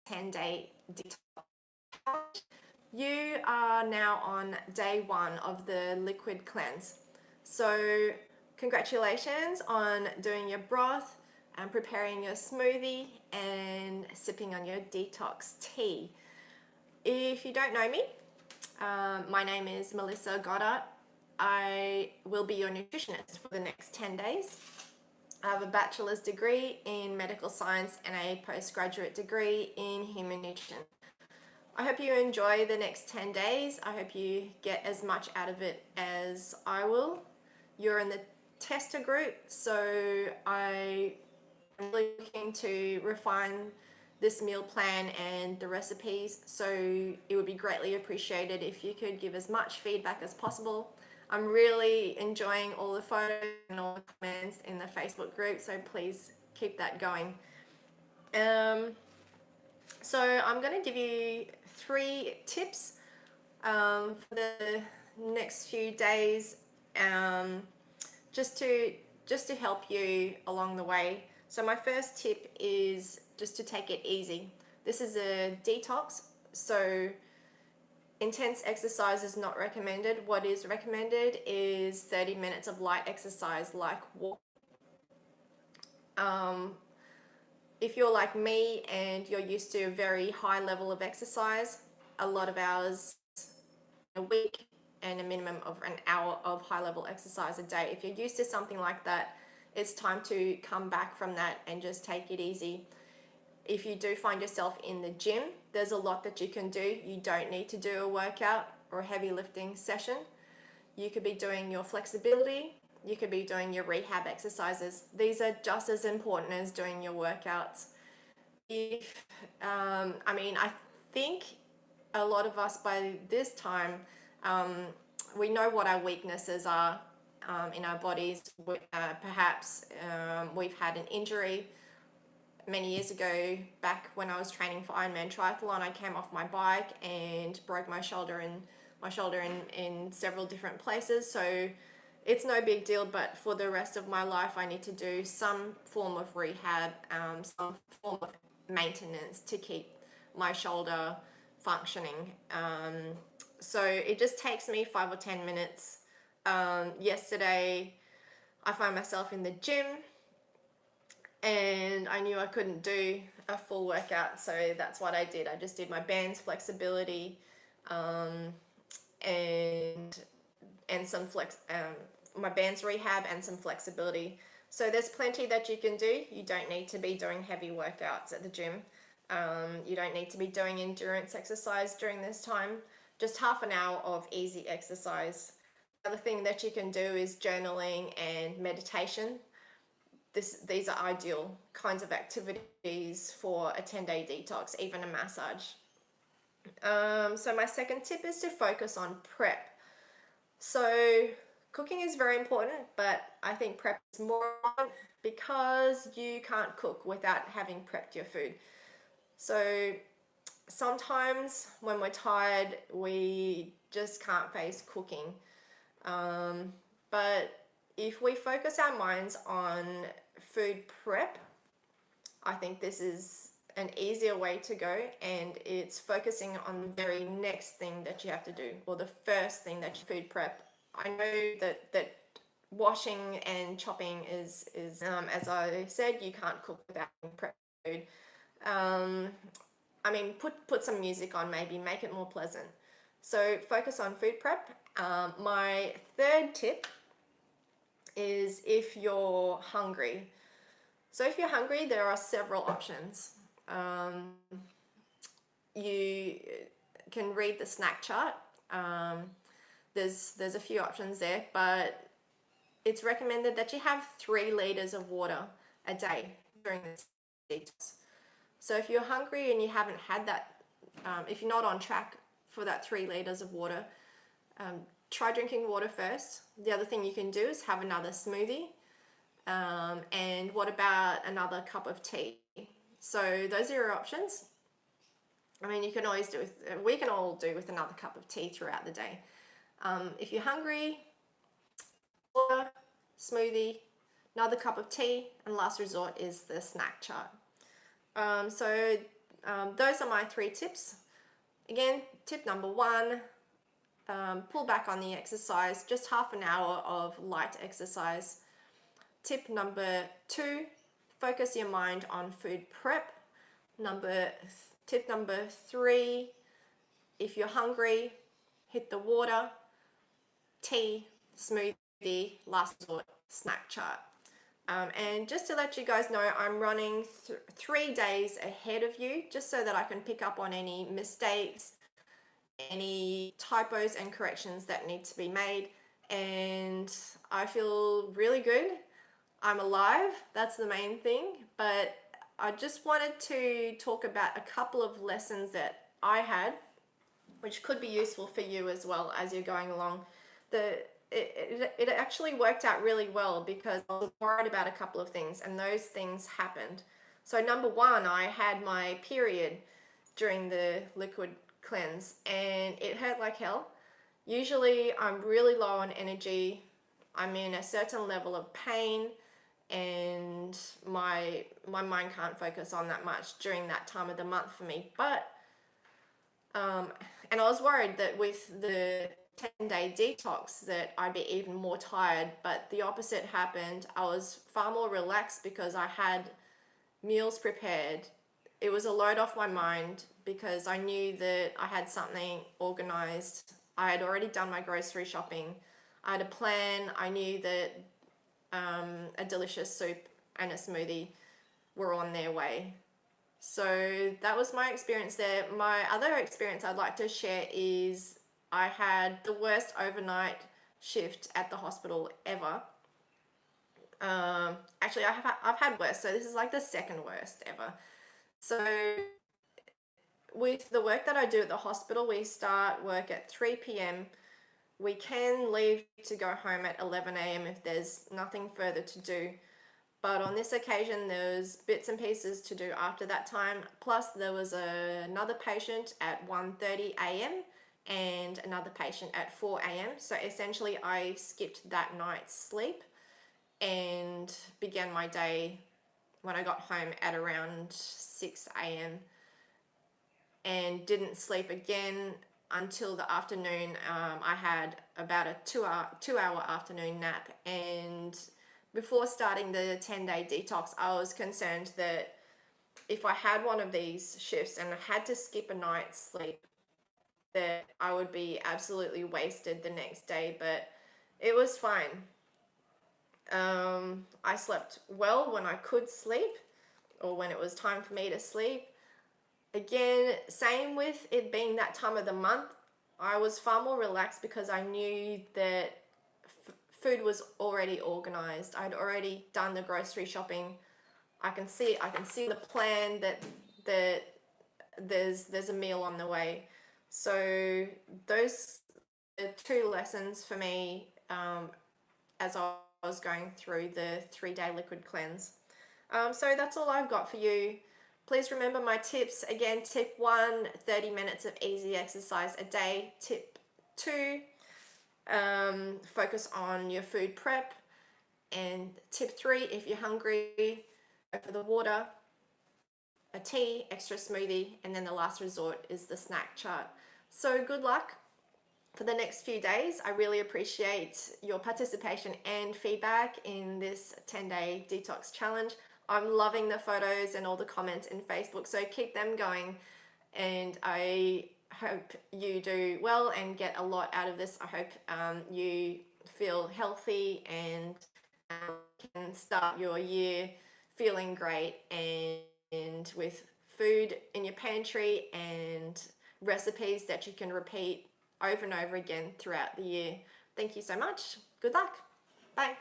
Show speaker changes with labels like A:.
A: 10-day detox. You are now on day 1 of the liquid cleanse. So congratulations on doing your broth and preparing your smoothie and sipping on your detox tea. If you don't know me, my name is Melissa Goddard. I will be your nutritionist for the next 10 days. I have a bachelor's degree in medical science and a postgraduate degree in human nutrition. I hope you enjoy the next 10 days. I hope you get as much out of it as I will. You're in the tester group, so I am really looking to refine this meal plan and the recipes, so it would be greatly appreciated if you could give as much feedback as possible. I'm really enjoying all the photos and all the comments in the Facebook group, so please keep that going. So I'm going to give you 3 tips for the next few days, just to help you along the way. So my first tip is just to take it easy. This is a detox, so intense exercise is not recommended. What is recommended is 30 minutes of light exercise like walking. If you're like me and you're used to a very high level of exercise, a lot of hours a week and a minimum of an hour of high level exercise a day. If you're used to something like that, it's time to come back from that and just take it easy. If you do find yourself in the gym, there's a lot that you can do. You don't need to do a workout or a heavy lifting session. You could be doing your flexibility, you could be doing your rehab exercises. These are just as important as doing your workouts. I think a lot of us by this time, we know what our weaknesses are in our bodies. Perhaps we've had an injury. Many years ago, back when I was training for Ironman Triathlon, I came off my bike and broke my shoulder in several different places. So it's no big deal, but for the rest of my life, I need to do some form of rehab, some form of maintenance to keep my shoulder functioning. So it just takes me 5 or 10 minutes. Yesterday, I found myself in the gym and I knew I couldn't do a full workout, so that's what I did. I just did my bands, flexibility, and some my bands rehab and some flexibility. So there's plenty that you can do. You don't need to be doing heavy workouts at the gym. You don't need to be doing endurance exercise during this time. Just half an hour of easy exercise. The other thing that you can do is journaling and meditation. These are ideal kinds of activities for a 10-day detox, even a massage. So my second tip is to focus on prep. So cooking is very important, but I think prep is more important because you can't cook without having prepped your food. So sometimes when we're tired, we just can't face cooking. But if we focus our minds on food prep, I think this is an easier way to go, and it's focusing on the very next thing that you have to do, or the first thing that you food prep. I know that washing and chopping is as I said, you can't cook without prep food. Put some music on, maybe make it more pleasant. So focus on food prep. My third tip is if you're hungry. So if you're hungry, there are several options. You can read the snack chart. There's a few options there, but it's recommended that you have 3 liters of water a day during this detox. So if you're hungry and you haven't had that, if you're not on track for that 3 liters of water, try drinking water first. The other thing you can do is have another smoothie. And what about another cup of tea? So those are your options. You can always we can all do with another cup of tea throughout the day. If you're hungry, water, smoothie, another cup of tea, and last resort is the snack chart. So those are my 3 tips. Again, tip number 1, pull back on the exercise, just half an hour of light exercise. Tip number 2, focus your mind on food prep. Tip number 3, if you're hungry, hit the water, tea, smoothie, last resort, snack chart. And just to let you guys know, I'm running 3 days ahead of you, just so that I can pick up on any mistakes, any typos and corrections that need to be made. And I feel really good. I'm alive, that's the main thing. But I just wanted to talk about a couple of lessons that I had, which could be useful for you as well as you're going along. It actually worked out really well, because I was worried about a couple of things, and those things happened. So number 1, I had my period during the liquid cleanse, and it hurt like hell. Usually I'm really low on energy, I'm in a certain level of pain, and my mind can't focus on that much during that time of the month for me. But and I was worried that with the 10-day detox that I'd be even more tired, but the opposite happened. I was far more relaxed because I had meals prepared. It was a load off my mind because I knew that I had something organized. I had already done my grocery shopping. I had a plan. I knew that a delicious soup and a smoothie were on their way. So that was my experience there. My other experience I'd like to share is I had the worst overnight shift at the hospital ever. Actually, I've had worse, so this is like the second worst ever. So with the work that I do at the hospital, we start work at 3 p.m. We can leave to go home at 11 a.m. if there's nothing further to do. But on this occasion, there was bits and pieces to do after that time. Plus, there was another patient at 1:30 a.m. and another patient at 4 a.m. So essentially, I skipped that night's sleep and began my day when I got home at around 6 a.m. and didn't sleep again until the afternoon. I had about a 2-hour afternoon nap, and before starting the 10-day detox, I was concerned that if I had one of these shifts and I had to skip a night's sleep, that I would be absolutely wasted the next day. But it was fine. I slept well when I could sleep, or when it was time for me to sleep. Again, same with it being that time of the month, I was far more relaxed because I knew that food was already organized. I'd already done the grocery shopping. I can see the plan that there's a meal on the way. So those are 2 lessons for me as I was going through the 3-day liquid cleanse. So that's all I've got for you. Please remember my tips. Again, tip 1, 30 minutes of easy exercise a day. Tip 2, focus on your food prep. And tip 3, if you're hungry, go for the water, a tea, extra smoothie, and then the last resort is the snack chart. So good luck for the next few days. I really appreciate your participation and feedback in this 10-day detox challenge. I'm loving the photos and all the comments in Facebook, so keep them going, and I hope you do well and get a lot out of this. I hope you feel healthy and can start your year feeling great and with food in your pantry and recipes that you can repeat over and over again throughout the year. Thank you so much. Good luck. Bye.